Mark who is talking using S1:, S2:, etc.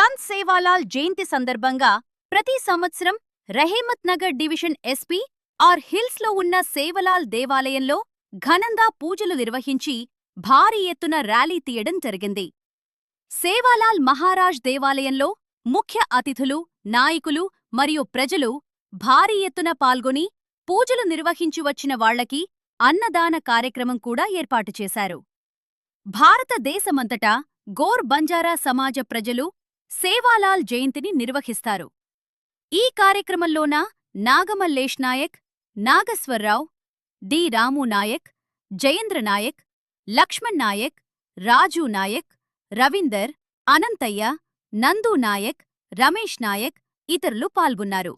S1: సంత్ సేవాలాల్ జయంతి సందర్భంగా ప్రతి సంవత్సరం రహీమత్ నగర్ డివిజన్ ఎస్పీ ఆర్ హిల్స్లో ఉన్న సేవలాల్ దేవాలయంలో ఘనంగా పూజలు నిర్వహించి భారీ ఎత్తున ర్యాలీ తీయడం జరిగింది. సేవాలాల్ మహారాజ్ దేవాలయంలో ముఖ్య అతిథులు, నాయకులు మరియు ప్రజలు భారీ ఎత్తున పాల్గొని పూజలు నిర్వహించి వచ్చిన వాళ్లకి అన్నదాన కార్యక్రమం కూడా ఏర్పాటు చేశారు. భారతదేశమంతటా గోర్ బంజారా సమాజ ప్రజలు సేవాలాల్ జయంతిని నిర్వహిస్తారు. ఈ కార్యక్రమంలోన నాగమల్లేష్ నాయక్, నాగస్వర్రావు, డి రాము నాయక్, జయేంద్ర నాయక్, లక్ష్మణ్ నాయక్, రాజు నాయక్, రవీందర్, అనంతయ్య, నందు నాయక్, రమేష్ నాయక్ ఇతరులు పాల్గొన్నారు.